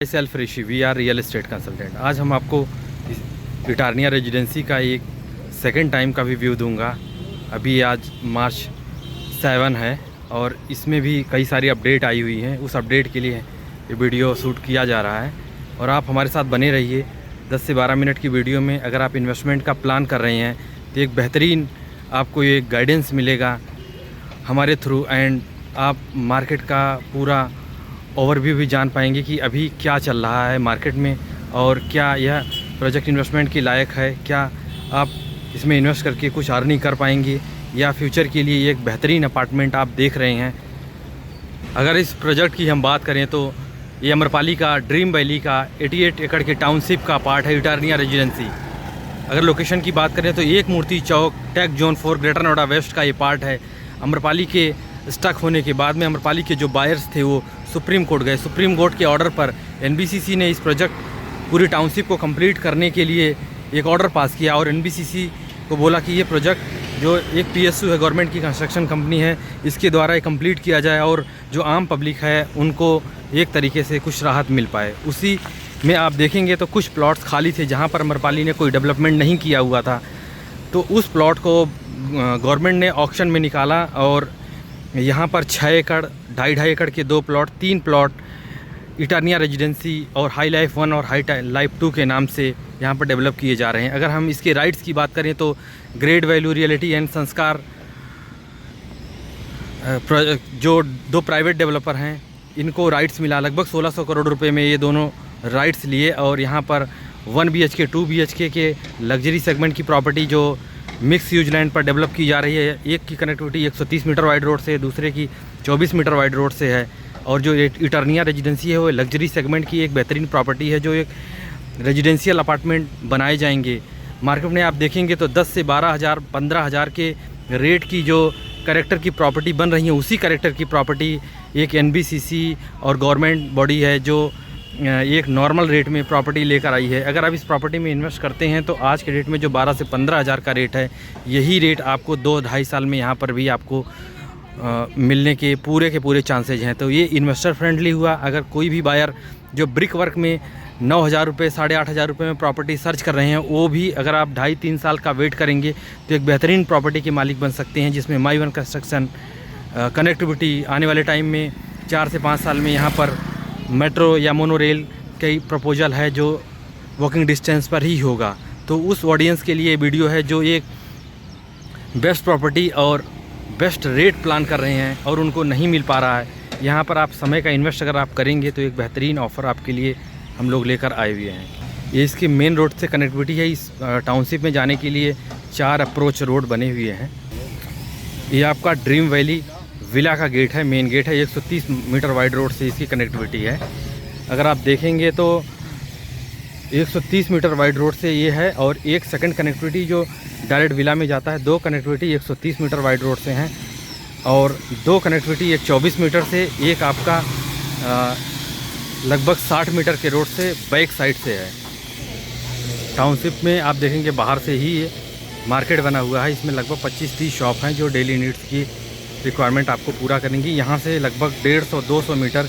Self Rishi we are real estate consultant. आज हम आपको इटारनिया रेजिडेंसी का एक सेकंड टाइम का भी व्यू दूंगा। अभी आज मार्च 7 है और इसमें भी कई सारी अपडेट आई हुई हैं। उस अपडेट के लिए ये वीडियो शूट किया जा रहा है और आप हमारे साथ बने रहिए। 10 से 12 मिनट की वीडियो में अगर आप इन्वेस्टमेंट का प्लान कर रहे हैं तो एक बेहतरीन आपको ये गाइडेंस मिलेगा हमारे थ्रू, एंड आप मार्केट का पूरा ओवरव्यू भी जान पाएंगे कि अभी क्या चल रहा है मार्केट में और क्या यह प्रोजेक्ट इन्वेस्टमेंट के लायक है, क्या आप इसमें इन्वेस्ट करके कुछ अर्निंग कर पाएंगे या फ्यूचर के लिए एक बेहतरीन अपार्टमेंट आप देख रहे हैं। अगर इस प्रोजेक्ट की हम बात करें तो ये अम्रपाली का ड्रीम वैली का 88 एकड़ के टाउनशिप का पार्ट है इटारनिया रेजिडेंसी। अगर लोकेशन की बात करें तो Ek Murti Chowk tech zone 4 Greater Noida west का ये पार्ट है। अम्रपाली के स्टक होने के बाद में अम्रपाली के जो बायर्स थे वो सुप्रीम कोर्ट गए। सुप्रीम कोर्ट के ऑर्डर पर एनबीसीसी ने इस प्रोजेक्ट पूरी टाउनशिप को कंप्लीट करने के लिए एक ऑर्डर पास किया और एनबीसीसी को बोला कि ये प्रोजेक्ट जो एक पीएसयू है, गवर्नमेंट की कंस्ट्रक्शन कंपनी है, इसके द्वारा ये कंप्लीट किया जाए और जो आम पब्लिक है उनको एक तरीके से कुछ राहत मिल पाए। उसी में आप देखेंगे तो कुछ प्लॉट्स खाली थे जहाँ पर अम्रपाली ने कोई डेवलपमेंट नहीं किया हुआ था, तो उस प्लॉट को गवर्नमेंट ने ऑक्शन में निकाला और यहाँ पर 6 एकड़ 2.5 एकड़ के 2 प्लॉट 3 प्लॉट इटारनिया रेजिडेंसी और हाई लाइफ 1 और हाई लाइफ 2 के नाम से यहाँ पर डेवलप किए जा रहे हैं। अगर हम इसके राइट्स की बात करें तो ग्रेट वैल्यू रियलिटी एंड संस्कार जो 2 प्राइवेट डेवलपर हैं इनको राइट्स मिला। लगभग 1600 करोड़ रुपए में ये दोनों राइट्स लिए और यहाँ पर 1 BHK 2 BHK के लग्जरी सेगमेंट की प्रॉपर्टी जो मिक्स यूज लैंड पर डेवलप की जा रही है। एक की कनेक्टिविटी 130 मीटर वाइड रोड से, दूसरे की 24 मीटर वाइड रोड से है। और जो इटारनिया रेजिडेंसी है वो लग्जरी सेगमेंट की एक बेहतरीन प्रॉपर्टी है जो एक रेजिडेंशियल अपार्टमेंट बनाए जाएंगे। मार्केट में आप देखेंगे तो 10 से 12,000 15,000 के रेट की जो कैरेक्टर की प्रॉपर्टी बन रही है, उसी कैरेक्टर की प्रॉपर्टी एक एनबीसीसी और गवर्नमेंट बॉडी है जो एक नॉर्मल रेट में प्रॉपर्टी लेकर आई है। अगर आप इस प्रॉपर्टी में इन्वेस्ट करते हैं तो आज के डेट में जो 12 से 15,000 का रेट है, यही रेट आपको 2-2.5 साल में यहाँ पर भी आपको मिलने के पूरे चांसेज हैं। तो ये इन्वेस्टर फ्रेंडली हुआ। अगर कोई भी बायर जो ब्रिक वर्क में 9,000 रुपये 8,500 रुपये में प्रॉपर्टी सर्च कर रहे हैं, वो भी अगर आप 2.5-3 साल का वेट करेंगे तो एक बेहतरीन प्रॉपर्टी के मालिक बन सकते हैं, जिसमें माई वन कंस्ट्रक्शन कनेक्टिविटी आने वाले टाइम में 4 से 5 साल में यहाँ पर मेट्रो या मोनो रेल कई प्रपोजल है जो वॉकिंग डिस्टेंस पर ही होगा। तो उस ऑडियंस के लिए वीडियो है जो एक बेस्ट प्रॉपर्टी और बेस्ट रेट प्लान कर रहे हैं और उनको नहीं मिल पा रहा है। यहाँ पर आप समय का इन्वेस्ट अगर आप करेंगे तो एक बेहतरीन ऑफ़र आपके लिए हम लोग लेकर आए हुए हैं। ये इसके मेन रोड से कनेक्टिविटी है। इस टाउनशिप में जाने के लिए 4 अप्रोच रोड बने हुए हैं। ये आपका ड्रीम वैली विला का गेट है, मेन गेट है। 130 मीटर वाइड रोड से इसकी कनेक्टिविटी है। अगर आप देखेंगे तो 130 मीटर वाइड रोड से ये है और एक सेकंड कनेक्टिविटी जो डायरेक्ट विला में जाता है। 2 कनेक्टिविटी 130 मीटर वाइड रोड से हैं और 2 कनेक्टिविटी एक 24 मीटर से, एक आपका लगभग 60 मीटर के रोड से बैक साइड से है। टाउनशिप में आप देखेंगे बाहर से ही ये मार्केट बना हुआ है। इसमें लगभग 25-30 शॉप हैं जो डेली नीड्स की रिक्वायरमेंट आपको पूरा करेंगी। यहाँ से लगभग 150-200 मीटर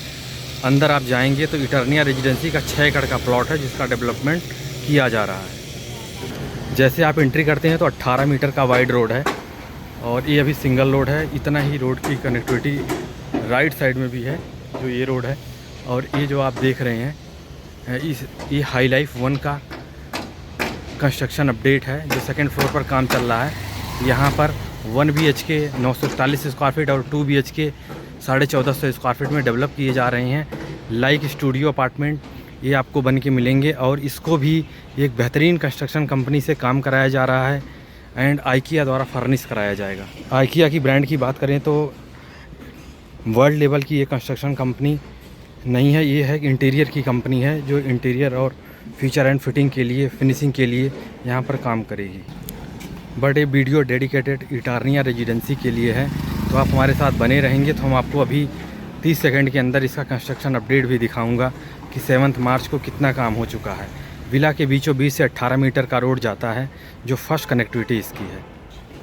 अंदर आप जाएंगे तो इटारनिया रेजिडेंसी का 6 एकड़ का प्लॉट है जिसका डेवलपमेंट किया जा रहा है। जैसे आप एंट्री करते हैं तो 18 मीटर का वाइड रोड है और ये अभी सिंगल रोड है। इतना ही रोड की कनेक्टिविटी राइट साइड में भी है जो ये रोड है। और ये जो आप देख रहे हैं ये हाई लाइफ 1 का कंस्ट्रक्शन अपडेट है जो सेकेंड फ्लोर पर काम चल रहा है। यहाँ पर 1 BHK 941 स्क्वायर फीट और 2 BHK 1450 स्क्वायर फीट में डेवलप किए जा रहे हैं। लाइक स्टूडियो अपार्टमेंट ये आपको बन के मिलेंगे और इसको भी एक बेहतरीन कंस्ट्रक्शन कंपनी से काम कराया जा रहा है एंड आइकिया द्वारा फर्निश कराया जाएगा। आइकिया की ब्रांड की बात करें तो वर्ल्ड लेवल की ये कंस्ट्रक्शन कंपनी नहीं है, ये है इंटीरियर की कंपनी है जो इंटीरियर और फीचर एंड फिटिंग के लिए, फिनिशिंग के लिए यहाँ पर काम करेगी। बट ये वीडियो डेडिकेटेड इटारनिया रेजिडेंसी के लिए है, तो आप हमारे साथ बने रहेंगे तो हम आपको अभी 30 सेकंड के अंदर इसका कंस्ट्रक्शन अपडेट भी दिखाऊंगा कि 7 मार्च को कितना काम हो चुका है। विला के बीचों बीच से 18 मीटर का रोड जाता है जो फर्स्ट कनेक्टिविटी इसकी है।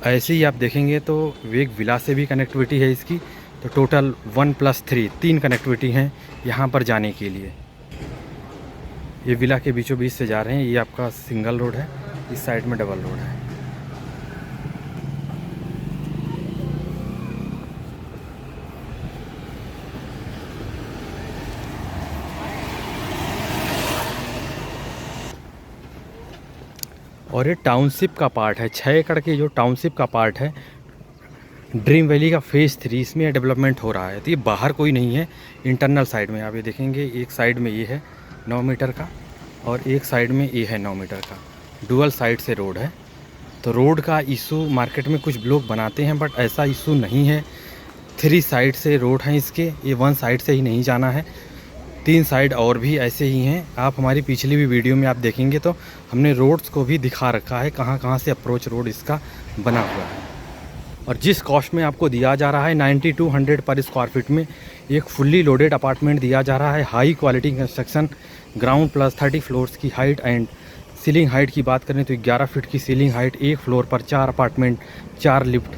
ऐसे ही आप देखेंगे तो एक विला से भी कनेक्टिविटी है इसकी, तो टोटल 1+3 3 कनेक्टिविटी हैं यहाँ पर जाने के लिए। ये विला के बीचों बीच से जा रहे हैं। ये आपका सिंगल रोड है, इस साइड में डबल रोड है। और ये टाउनशिप का पार्ट है, 6 एकड़ के जो टाउनशिप का पार्ट है ड्रीम वैली का फेज़ 3, इसमें डेवलपमेंट हो रहा है। तो ये बाहर कोई नहीं है, इंटरनल साइड में आप ये देखेंगे। एक साइड में ये है 9 मीटर का और एक साइड में ये है 9 मीटर का, डुअल साइड से रोड है। तो रोड का इशू मार्केट में कुछ लोग बनाते हैं, बट ऐसा इशू नहीं है। 3 साइड से रोड हैं इसके, ये 1 साइड से ही नहीं जाना है, 3 साइड और भी ऐसे ही हैं। आप हमारी पिछली भी वीडियो में आप देखेंगे तो हमने रोड्स को भी दिखा रखा है, कहाँ कहाँ से अप्रोच रोड इसका बना हुआ है। और जिस कॉस्ट में आपको दिया जा रहा है 9200 पर स्क्वायर फीट में एक फुल्ली लोडेड अपार्टमेंट दिया जा रहा है। High quality construction, ground plus 30 floors की हाइट एंड सीलिंग हाइट की बात करें तो 11 फीट की सीलिंग हाइट, एक फ्लोर पर 4 अपार्टमेंट, 4 लिफ्ट।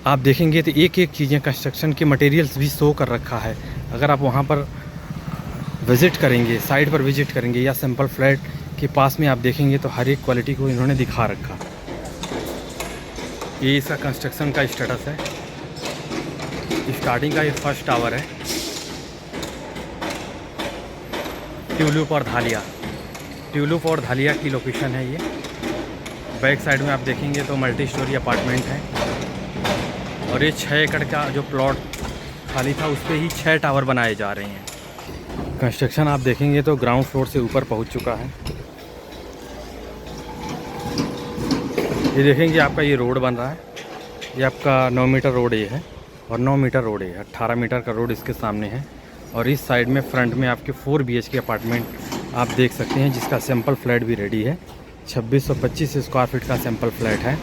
आप देखेंगे तो एक एक चीज़ें कंस्ट्रक्शन के मटेरियल्स भी शो कर रखा है। अगर आप वहाँ पर विज़िट करेंगे, साइट पर विज़िट करेंगे या सिंपल फ्लैट के पास में आप देखेंगे तो हर एक क्वालिटी को इन्होंने दिखा रखा। ये इसका कंस्ट्रक्शन का स्टेटस है। स्टार्टिंग का ये फर्स्ट टावर है, ट्यूलिप और धालिया, ट्यूलिप और धालिया की लोकेशन है ये। बैक साइड में आप देखेंगे तो मल्टी स्टोरी अपार्टमेंट है। और ये 6 एकड़ का जो प्लॉट खाली था उस पर ही 6 टावर बनाए जा रहे हैं। कंस्ट्रक्शन आप देखेंगे तो ग्राउंड फ्लोर से ऊपर पहुंच चुका है। ये देखेंगे आपका ये रोड बन रहा है, ये आपका 9 मीटर रोड ये है और 9 मीटर रोड है, 18 मीटर का रोड इसके सामने है। और इस साइड में फ्रंट में आपके 4 BHK अपार्टमेंट आप देख सकते हैं, जिसका सैंपल फ्लैट भी रेडी है। 2625 स्क्वायर फीट का सैंपल फ्लैट है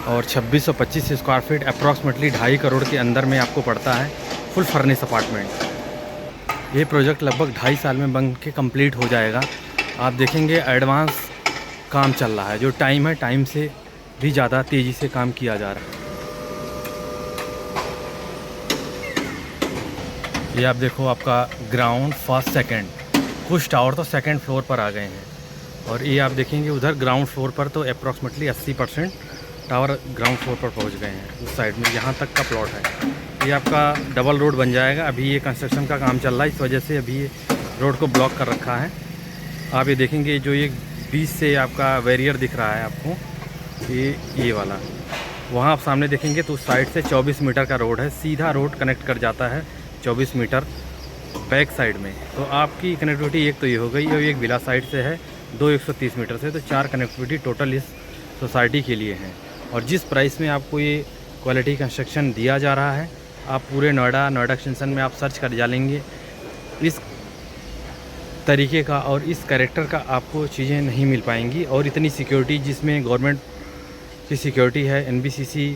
और 2625 स्क्वायर फीट अप्रॉक्सीमेटली 2.5 करोड़ के अंदर में आपको पड़ता है फुल फर्निश अपार्टमेंट। ये प्रोजेक्ट लगभग 2.5 साल में बन के कंप्लीट हो जाएगा। आप देखेंगे एडवांस काम चल रहा है, जो टाइम है टाइम से भी ज़्यादा तेज़ी से काम किया जा रहा है। ये आप देखो आपका ग्राउंड फर्स्ट सेकंड, कुछ टावर तो सेकंड फ्लोर पर आ गए हैं। और ये आप देखेंगे उधर ग्राउंड फ्लोर पर तो अप्रॉक्सीमेटली 80% टावर ग्राउंड फ्लोर पर पहुंच गए हैं। उस साइड में यहाँ तक का प्लॉट है। ये आपका डबल रोड बन जाएगा। अभी ये कंस्ट्रक्शन का काम चल रहा है, इस वजह से अभी ये रोड को ब्लॉक कर रखा है। आप ये देखेंगे जो ये बीच से आपका बैरियर दिख रहा है आपको, ये वाला, वहाँ आप सामने देखेंगे तो उस साइड से 24 मीटर का रोड है, सीधा रोड कनेक्ट कर जाता है 24 मीटर बैक साइड में। तो आपकी कनेक्टिविटी एक तो ये हो गई और एक विला साइड से है 130 मीटर से, तो 4 कनेक्टिविटी टोटल इस सोसाइटी के लिए है। और जिस प्राइस में आपको ये क्वालिटी कंस्ट्रक्शन दिया जा रहा है, आप पूरे नोएडा एक्सटेंशन में आप सर्च कर डालेंगे, इस तरीके का और इस कैरेक्टर का आपको चीज़ें नहीं मिल पाएंगी। और इतनी सिक्योरिटी जिसमें गवर्नमेंट की सिक्योरिटी है, NBCC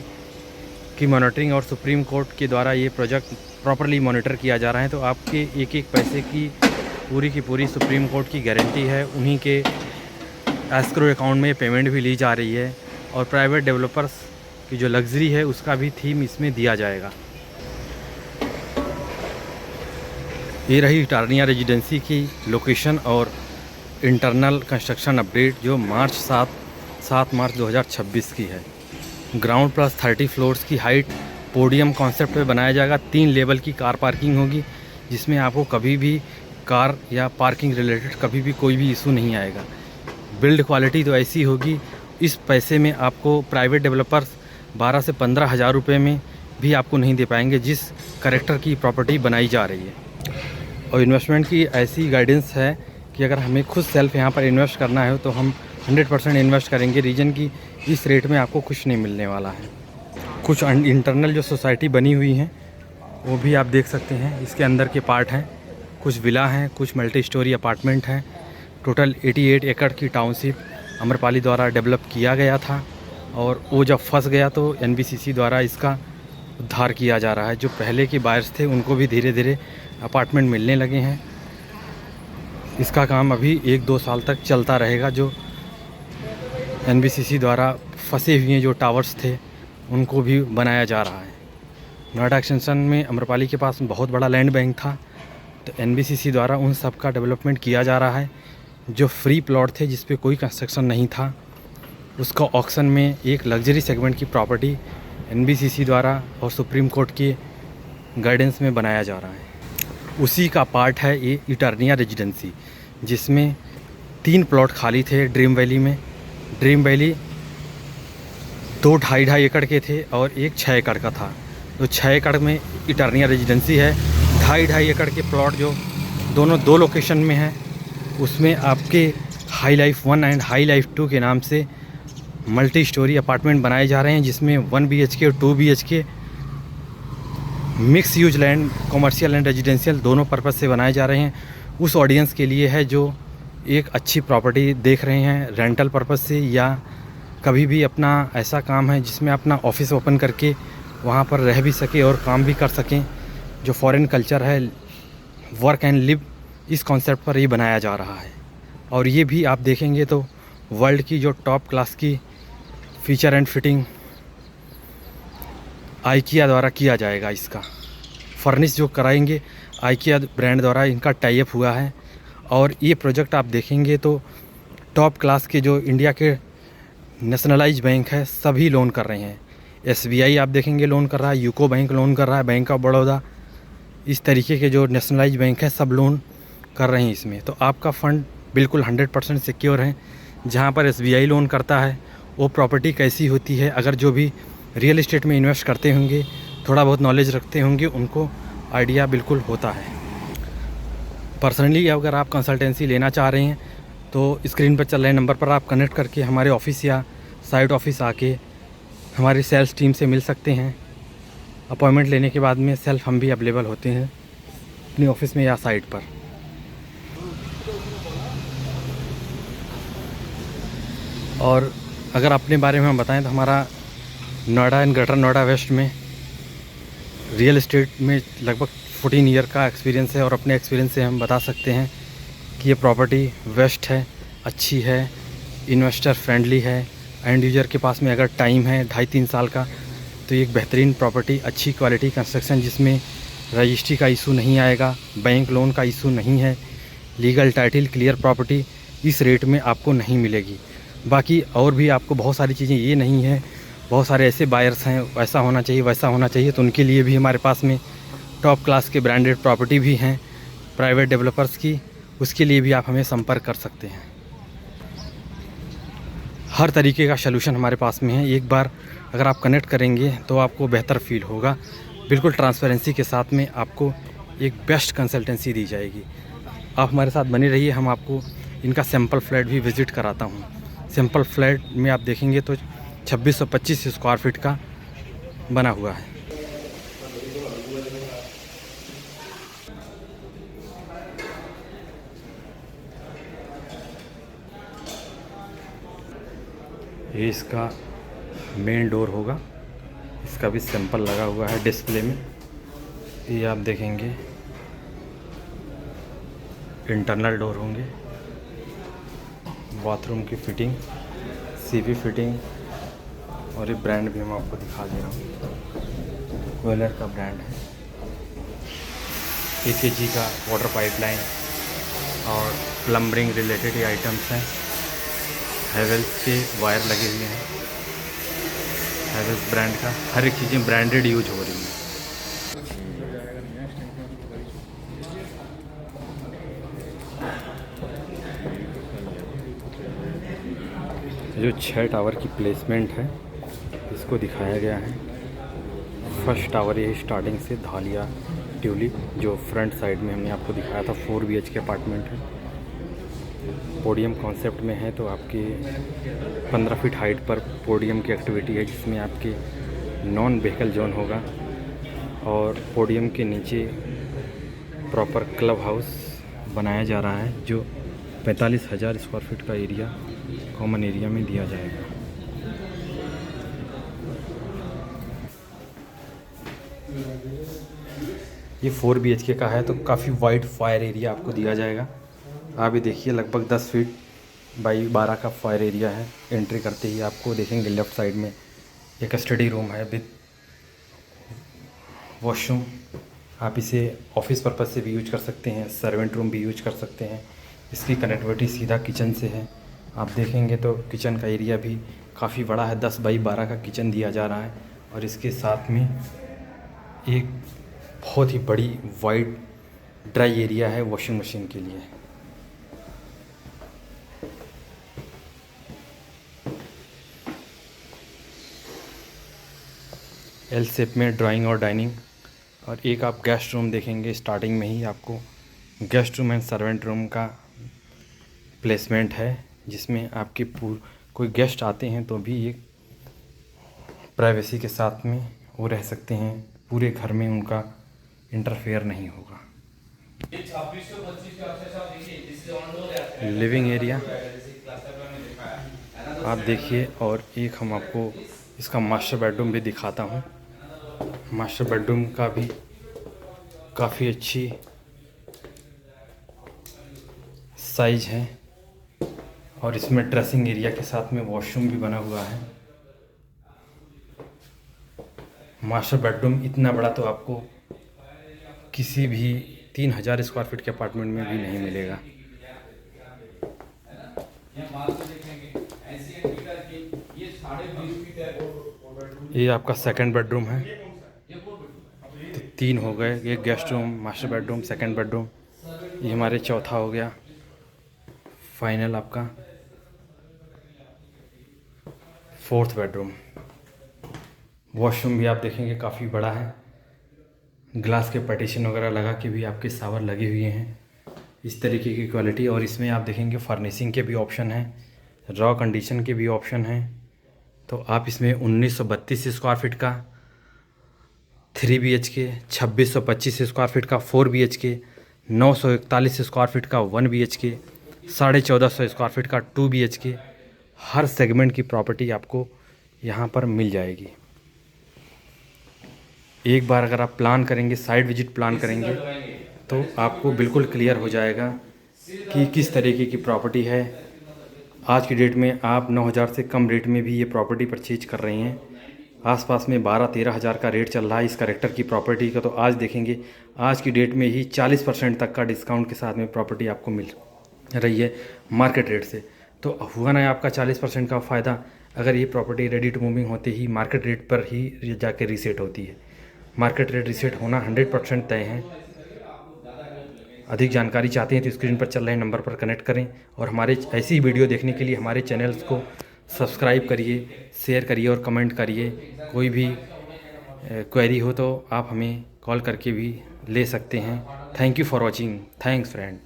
की मॉनिटरिंग और सुप्रीम कोर्ट के द्वारा ये प्रोजेक्ट प्रॉपर्ली मॉनिटर किया जा रहा है। तो आपके एक एक पैसे की पूरी सुप्रीम कोर्ट की गारंटी है। उन्हीं के एस्क्रो अकाउंट में पेमेंट भी ली जा रही है। और प्राइवेट डेवलपर्स की जो लग्जरी है उसका भी थीम इसमें दिया जाएगा। ये रही टार्निया रेजिडेंसी की लोकेशन और इंटरनल कंस्ट्रक्शन अपडेट जो मार्च 7 मार्च 2026 की है। ग्राउंड प्लस 30 फ्लोर्स की हाइट पोडियम कॉन्सेप्ट पे बनाया जाएगा। 3 लेवल की कार पार्किंग होगी, जिसमें आपको कभी भी कार या पार्किंग रिलेटेड कभी भी कोई भी इशू नहीं आएगा। बिल्ड क्वालिटी तो ऐसी होगी, इस पैसे में आपको प्राइवेट डेवलपर्स 12 से 15 हज़ार रुपये में भी आपको नहीं दे पाएंगे, जिस करेक्टर की प्रॉपर्टी बनाई जा रही है। और इन्वेस्टमेंट की ऐसी गाइडेंस है कि अगर हमें खुद सेल्फ यहाँ पर इन्वेस्ट करना है तो हम 100% इन्वेस्ट करेंगे। रीजन की इस रेट में आपको कुछ नहीं मिलने वाला है। कुछ इंटरनल जो सोसाइटी बनी हुई हैं वो भी आप देख सकते हैं, इसके अंदर के पार्ट हैं। कुछ विला हैं, कुछ मल्टी स्टोरी अपार्टमेंट हैं। टोटल 88 एकड़ की टाउनशिप अम्रपाली द्वारा डेवलप किया गया था और वो जब फंस गया तो NBCC द्वारा इसका उद्धार किया जा रहा है। जो पहले के बायर्स थे उनको भी धीरे धीरे अपार्टमेंट मिलने लगे हैं। इसका काम अभी 1-2 साल तक चलता रहेगा। जो NBCC द्वारा फंसे हुए जो टावर्स थे उनको भी बनाया जा रहा है। नोएडा एक्सटेंशन में अम्रपाली के पास बहुत बड़ा लैंड बैंक था, तो तो एनबीसीसी द्वारा उन सब का डेवलपमेंट किया जा रहा है। जो फ्री प्लॉट थे जिस पे कोई कंस्ट्रक्शन नहीं था, उसका ऑक्शन में एक लग्जरी सेगमेंट की प्रॉपर्टी एनबीसीसी द्वारा और सुप्रीम कोर्ट के गाइडेंस में बनाया जा रहा है। उसी का पार्ट है ये इटर्निया रेजिडेंसी, जिसमें 3 प्लॉट खाली थे ड्रीम वैली में। ड्रीम वैली 2 ढाई एकड़ के थे और एक 6 एकड़ का था। तो 6 एकड़ में इटर्निया रेजिडेंसी है। ढाई एकड़ के प्लॉट जो दोनों 2 लोकेशन में हैं, उसमें आपके high life 1 and high life 2 के नाम से मल्टी स्टोरी अपार्टमेंट बनाए जा रहे हैं, जिसमें 1 BHK और 2 BHK mix use land, commercial and residential दोनों पर्पज़ से बनाए जा रहे हैं। उस ऑडियंस के लिए है जो एक अच्छी प्रॉपर्टी देख रहे हैं रेंटल पर्पज़ से, या कभी भी अपना ऐसा काम है जिसमें अपना ऑफिस ओपन करके वहाँ पर रह भी सके और काम भी कर सकें। जो फॉरेन कल्चर है, वर्क एंड लिव, इस कॉन्सेप्ट पर ये बनाया जा रहा है। और ये भी आप देखेंगे तो वर्ल्ड की जो टॉप क्लास की फीचर एंड फिटिंग आइकिया द्वारा किया जाएगा। इसका फर्निश जो कराएंगे आइकिया ब्रांड द्वारा इनका टाई अप हुआ है। और ये प्रोजेक्ट आप देखेंगे तो टॉप क्लास के जो इंडिया के नेशनलाइज बैंक है सभी लोन कर रहे हैं। SBI आप देखेंगे लोन कर रहा है, यूको बैंक लोन कर रहा है, बैंक ऑफ बड़ौदा, इस तरीके के जो नेशनलाइज बैंक है सब लोन कर रहे हैं इसमें। तो आपका फ़ंड बिल्कुल 100% सिक्योर है। जहाँ पर SBI लोन करता है वो प्रॉपर्टी कैसी होती है, अगर जो भी रियल इस्टेट में इन्वेस्ट करते होंगे, थोड़ा बहुत नॉलेज रखते होंगे, उनको आइडिया बिल्कुल होता है। पर्सनली अगर आप कंसल्टेंसी लेना चाह रहे हैं तो स्क्रीन पर चल रहे नंबर पर आप कनेक्ट करके हमारे ऑफिस या साइट ऑफिस आके हमारी सेल्स टीम से मिल सकते हैं। अपॉइंटमेंट लेने के बाद में सेल्फ हम भी अवेलेबल होते हैं अपने ऑफिस में या साइट पर। और अगर अपने बारे में हम बताएं तो हमारा Noida and Greater Noida west में रियल एस्टेट में लगभग 14 ईयर का एक्सपीरियंस है। और अपने एक्सपीरियंस से हम बता सकते हैं कि ये प्रॉपर्टी बेस्ट है, अच्छी है, इन्वेस्टर फ्रेंडली है। एंड यूजर के पास में अगर टाइम है 2.5-3 साल का, तो एक बेहतरीन प्रॉपर्टी, अच्छी क्वालिटी कंस्ट्रक्शन, जिसमें रजिस्ट्री का इशू नहीं आएगा, बैंक लोन का इशू नहीं है, लीगल टाइटल क्लियर प्रॉपर्टी इस रेट में आपको नहीं मिलेगी। बाकी और भी आपको बहुत सारी चीज़ें ये नहीं है, बहुत सारे ऐसे बायर्स हैं ऐसा होना चाहिए वैसा होना चाहिए, तो उनके लिए भी हमारे पास में टॉप क्लास के ब्रांडेड प्रॉपर्टी भी हैं प्राइवेट डेवलपर्स की, उसके लिए भी आप हमें संपर्क कर सकते हैं। हर तरीके का सलूशन हमारे पास में है। एक बार अगर आप कनेक्ट करेंगे तो आपको बेहतर फील होगा। बिल्कुल ट्रांसपेरेंसी के साथ में आपको एक बेस्ट कंसल्टेंसी दी जाएगी। आप हमारे साथ बने रहिए, हम आपको इनका सैम्पल फ्लैट भी विज़िट कराता हूँ। सैम्पल फ्लैट में आप देखेंगे तो 2625 स्क्वायर फीट का बना हुआ है। ये इसका मेन डोर होगा, इसका भी सैंपल लगा हुआ है डिस्प्ले में। ये आप देखेंगे इंटरनल डोर होंगे, बाथरूम की फिटिंग, सीवी फिटिंग, और ये ब्रांड भी मैं आपको दिखा दे रहा हूँ, वेलर का ब्रांड है। AKG का वाटर पाइपलाइन और प्लम्बरिंग रिलेटेड ये आइटम्स हैं। हैवेल्स के वायर लगे हुए हैं, हैवेल्स ब्रांड का हर एक चीज़ें ब्रांडेड यूज हो रही हैं। जो 6 टावर की प्लेसमेंट है इसको दिखाया गया है। फर्स्ट टावर ये स्टार्टिंग से धालिया ट्यूलिप, जो फ्रंट साइड में हमने आपको दिखाया था, 4 BHK अपार्टमेंट है। पोडियम कॉन्सेप्ट में है, तो आपके 15 फीट हाइट पर पोडियम की एक्टिविटी है, जिसमें आपके नॉन व्हीकल जोन होगा। और पोडियम के नीचे प्रॉपर क्लब हाउस बनाया जा रहा है, जो 45,000 स्क्वायर फीट का एरिया कॉमन एरिया में दिया जाएगा। ये 4 BHK का है, तो काफ़ी वाइड फायर एरिया आपको दिया जाएगा। आप ये देखिए लगभग 10 फीट बाई 12 का फायर एरिया है। एंट्री करते ही आपको देखेंगे लेफ़्ट साइड में एक स्टडी रूम है विद वॉशरूम आप इसे ऑफिस पर्पज़ से भी यूज कर सकते हैं, सर्वेंट रूम भी यूज कर सकते हैं। इसकी कनेक्टिविटी सीधा किचन से है। आप देखेंगे तो किचन का एरिया भी काफ़ी बड़ा है, 10 बाई 12 का किचन दिया जा रहा है। और इसके साथ में एक बहुत ही बड़ी वाइड ड्राई एरिया है वॉशिंग मशीन के लिए। एल शेप में ड्राइंग और डाइनिंग। और एक आप गेस्ट रूम देखेंगे, स्टार्टिंग में ही आपको guest room and servant room का प्लेसमेंट है, जिसमें आपके कोई गेस्ट आते हैं तो भी एक प्राइवेसी के साथ में वो रह सकते हैं, पूरे घर में उनका इंटरफेयर नहीं होगा। लिविंग एरिया आप देखिए। और एक हम आपको इसका मास्टर बेडरूम भी दिखाता हूँ। मास्टर बेडरूम का भी काफ़ी अच्छी साइज है और इसमें ड्रेसिंग एरिया के साथ में वॉशरूम भी बना हुआ है। मास्टर बेडरूम इतना बड़ा तो आपको किसी भी 3000 स्क्वायर फीट के अपार्टमेंट में भी नहीं मिलेगा। ये आपका सेकंड बेडरूम है। तो 3 हो गए, एक guest room, master bedroom, second bedroom. ये हमारे चौथा हो गया फाइनल आपका 4th बेडरूम। वॉशरूम भी आप देखेंगे काफ़ी बड़ा है। ग्लास के पार्टीशन वगैरह लगा के भी आपके शावर लगे हुए हैं, इस तरीके की क्वालिटी। और इसमें आप देखेंगे फर्निशिंग के भी ऑप्शन हैं, रॉ कंडीशन के भी ऑप्शन हैं। तो आप इसमें 1932 स्क्वायर फीट का 3 BHK, 2625 स्क्वायर फीट का 4 BHK, 941 स्क्वायर फीट का 1 BHK, 1450 स्क्वायर फीट का 2 BHK, हर सेगमेंट की प्रॉपर्टी आपको यहाँ पर मिल जाएगी। एक बार अगर आप प्लान करेंगे, साइट विजिट प्लान करेंगे, तो आपको बिल्कुल क्लियर हो जाएगा कि किस तरीके की प्रॉपर्टी है। आज की डेट में आप 9000 से कम रेट में भी ये प्रॉपर्टी परचेज कर रहे हैं। आसपास में 12-13 हज़ार का रेट चल रहा है इस करेक्टर की प्रॉपर्टी का। तो आज देखेंगे आज की डेट में ही 40% तक का डिस्काउंट के साथ में प्रॉपर्टी आपको मिल रही है मार्केट रेट से। तो हुआ ना आपका 40% का फ़ायदा, अगर ये प्रॉपर्टी रेडी टू मूविंग होते ही मार्केट रेट पर ही जाके रीसेट होती है। मार्केट रेट रीसेट होना 100% तय है। अधिक जानकारी चाहते हैं तो स्क्रीन पर चल रहे नंबर पर कनेक्ट करें और हमारे ऐसी वीडियो देखने के लिए हमारे चैनल्स को सब्सक्राइब करिए, शेयर करिए और कमेंट करिए। कोई भी क्वेरी हो तो आप हमें कॉल करके भी ले सकते हैं। Thank you for watching. Thanks friend.